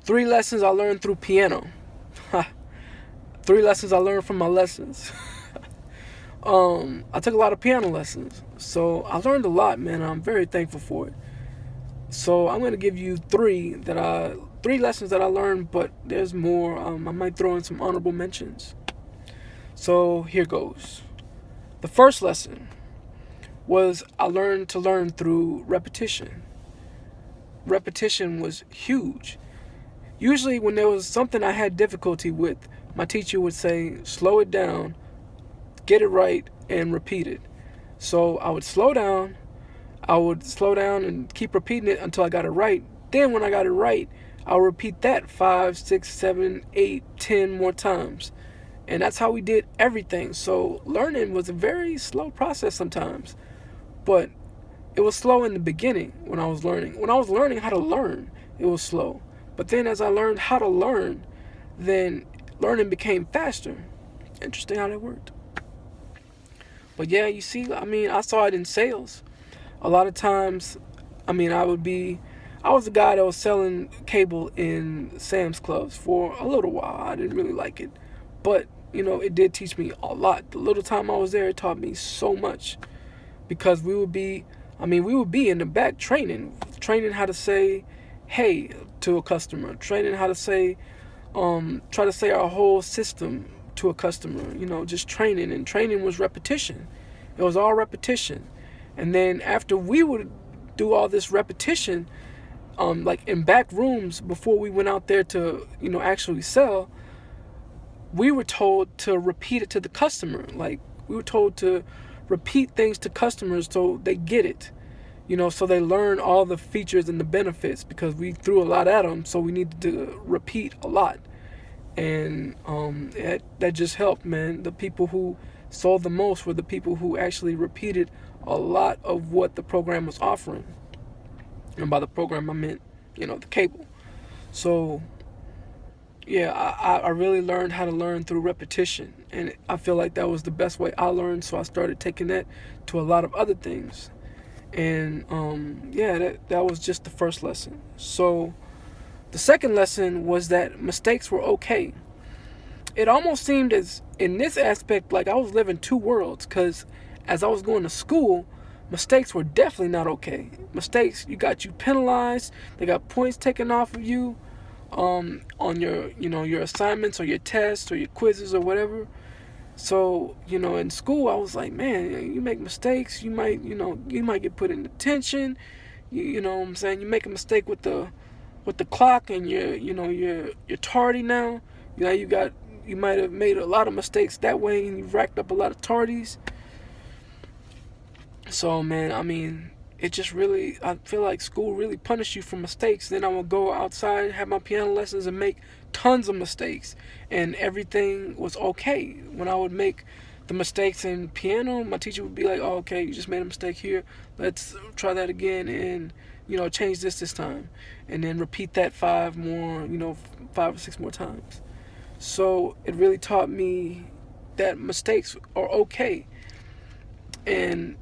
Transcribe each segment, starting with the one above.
Three lessons I learned through piano. Three lessons I learned from my lessons. I took a lot of piano lessons, so I learned a lot, man. I'm very thankful for it. So I'm gonna give you three lessons that I learned, but there's more. I might throw in some honorable mentions. So here goes. The first lesson was I learned to learn through repetition. Repetition was huge. Usually, when there was something I had difficulty with, my teacher would say, slow it down, get it right, and repeat it. So I would slow down, and keep repeating it until I got it right. Then, when I got it right, I'll repeat that 5, 6, 7, 8, 10 more times. And that's how we did everything. So learning was a very slow process sometimes. But it was slow in the beginning when I was learning. When I was learning how to learn, it was slow. But then as I learned how to learn, then learning became faster. Interesting how that worked. But yeah, you see, I saw it in sales. A lot of times, I was the guy that was selling cable in Sam's Clubs for a little while. I didn't really like it. But, it did teach me a lot. The little time I was there, it taught me so much. Because we would be in the back training how to say hey to a customer, training how to say, try to say our whole system to a customer, just training. And training was repetition. It was all repetition. And then after we would do all this repetition, like in back rooms before we went out there to, actually sell, we were told to repeat it to the customer. Like we were told to repeat things to customers so they get it, so they learn all the features and the benefits, because we threw a lot at them, so we needed to repeat a lot. And that just helped, man. The people who sold the most were the people who actually repeated a lot of what the program was offering. And by the program, I meant, the cable. So yeah, I really learned how to learn through repetition, and I feel like that was the best way I learned, so I started taking that to a lot of other things. And yeah, that was just the first lesson. So the second lesson was that mistakes were okay. It almost seemed as, in this aspect, like I was living two worlds, because as I was going to school, mistakes were definitely not okay. Mistakes, got you penalized, they got points taken off of you, on your your assignments or your tests or your quizzes or whatever. So in school I was like, man, you make mistakes, you might get put in detention. You know what I'm saying, you make a mistake with the clock and you're tardy now. You might have made a lot of mistakes that way and you've racked up a lot of tardies. So man, it just really, I feel like school really punished you for mistakes. Then I would go outside, have my piano lessons, and make tons of mistakes, and everything was okay. When I would make the mistakes in piano, my teacher would be like, oh, okay, you just made a mistake here, let's try that again, and change this time, and then repeat that 5 or 6 more times. So it really taught me that mistakes are okay. And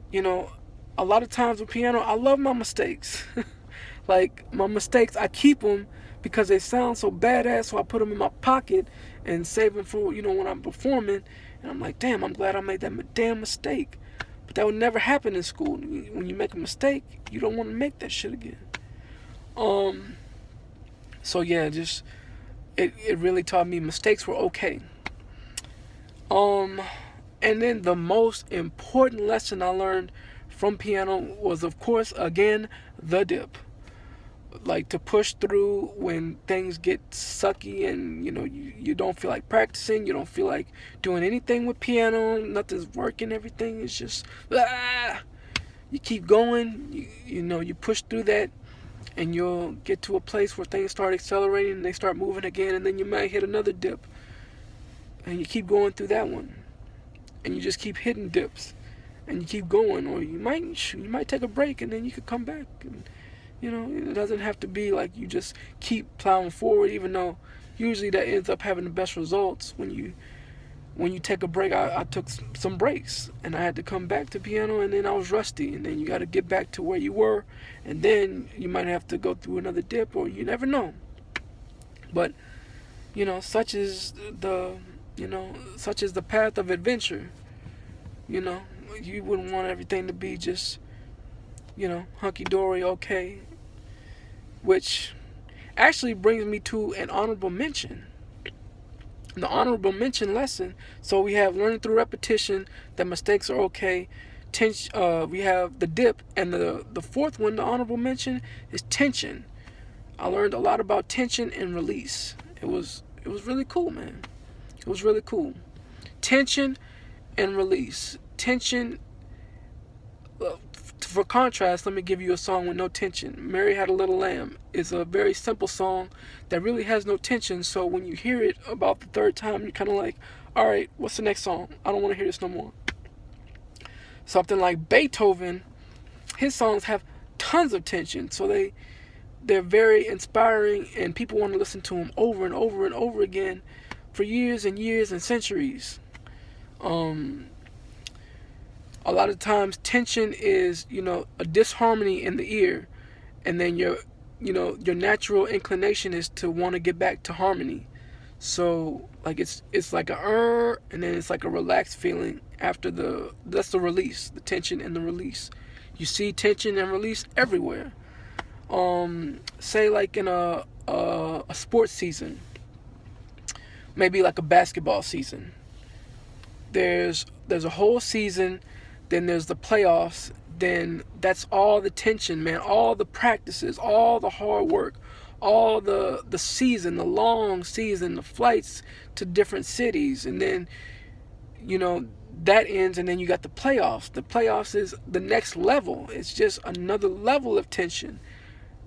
a lot of times with piano, I love my mistakes. Like my mistakes, I keep them because they sound so badass, so I put them in my pocket and save them for when I'm performing. And I'm like, damn, I'm glad I made that damn mistake. But that would never happen in school. When you make a mistake, you don't want to make that shit again. So yeah, just it really taught me mistakes were okay. And then the most important lesson I learned from piano was, of course, again, the dip. Like to push through when things get sucky and you don't feel like practicing, you don't feel like doing anything with piano, nothing's working, everything is just you keep going, you push through that, and you'll get to a place where things start accelerating and they start moving again, and then you might hit another dip, and you keep going through that one, and you just keep hitting dips, and you keep going, or you might take a break and then you could come back. And it doesn't have to be like you just keep plowing forward, even though usually that ends up having the best results. When you take a break, I took some breaks and I had to come back to piano, and then I was rusty, and then you got to get back to where you were, and then you might have to go through another dip, or you never know. But such is the such is the path of adventure. You know, you wouldn't want everything to be just hunky dory, okay. Which actually brings me to an honorable mention. The honorable mention lesson. So we have learning through repetition that mistakes are okay. We have the dip, and the fourth one, the honorable mention, is tension. I learned a lot about tension and release. It was really cool, man. It was really cool. Tension and release. Tension. For contrast, let me give you a song with no tension. Mary Had a Little Lamb is a very simple song that really has no tension. So when you hear it about the third time, you're kind of like, all right, what's the next song? I don't want to hear this no more. Something like Beethoven, his songs have tons of tension. So they're very inspiring, and people want to listen to them over and over and over again for years and years and centuries. A lot of times tension is, a disharmony in the ear, and then your natural inclination is to want to get back to harmony. So like it's like a and then it's like a relaxed feeling after that's the release, the tension and the release. You see tension and release everywhere. Say like in a sports season, maybe like a basketball season. There's a whole season, then there's the playoffs, then that's all the tension, man, all the practices, all the hard work, all the season, the long season, the flights to different cities, and then that ends, and then you got the playoffs. The playoffs is the next level. It's just another level of tension.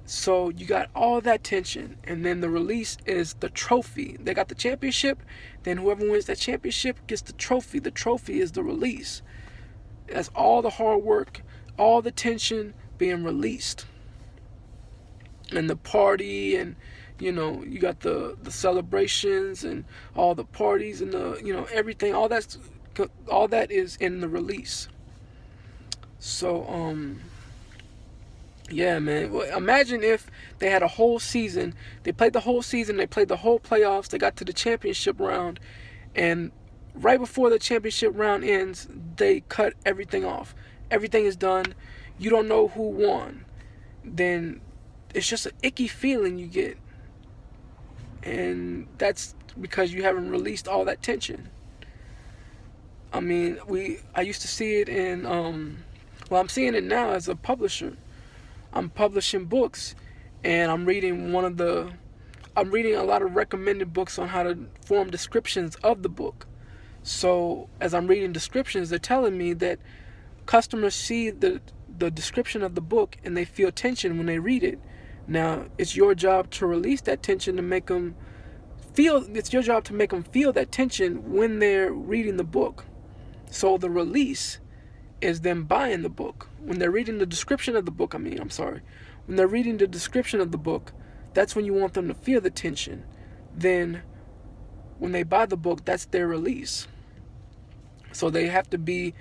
So you got all that tension, and then the release is the trophy. They got the championship, then whoever wins that championship gets the trophy. The trophy is the release. That's all the hard work, all the tension being released. And the party, and you got the celebrations and all the parties and the everything, all that is in the release. So yeah, man. Well, imagine if they had a whole season. They played the whole season. They played the whole playoffs. They got to the championship round, and right before the championship round ends, they cut everything off. Everything is done. You don't know who won. Then it's just an icky feeling you get, and that's because you haven't released all that tension. I mean, I used to see it in I'm seeing it now as a publisher. I'm publishing books, and I'm reading a lot of recommended books on how to form descriptions of the book. So as I'm reading descriptions, they're telling me that customers see the description of the book and they feel tension when they read it. Now, it's your job to release that tension, to make them feel. It's your job to make them feel that tension when they're reading the book. So the release is them buying the book. When they're reading the description of the book, when they're reading the description of the book, that's when you want them to feel the tension. Then when they buy the book, that's their release. So they have to be,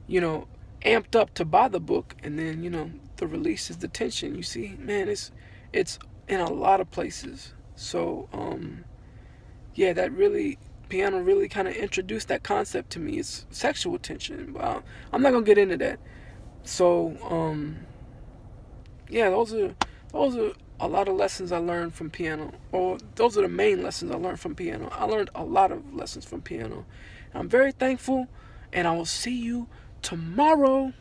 amped up to buy the book, and then, the release is the tension. You see, man, it's in a lot of places. So, yeah, piano really kind of introduced that concept to me. It's sexual tension. But I'm not gonna get into that. So, yeah, those are a lot of lessons I learned from piano. Or those are the main lessons I learned from piano. I learned a lot of lessons from piano. I'm very thankful, and I will see you tomorrow.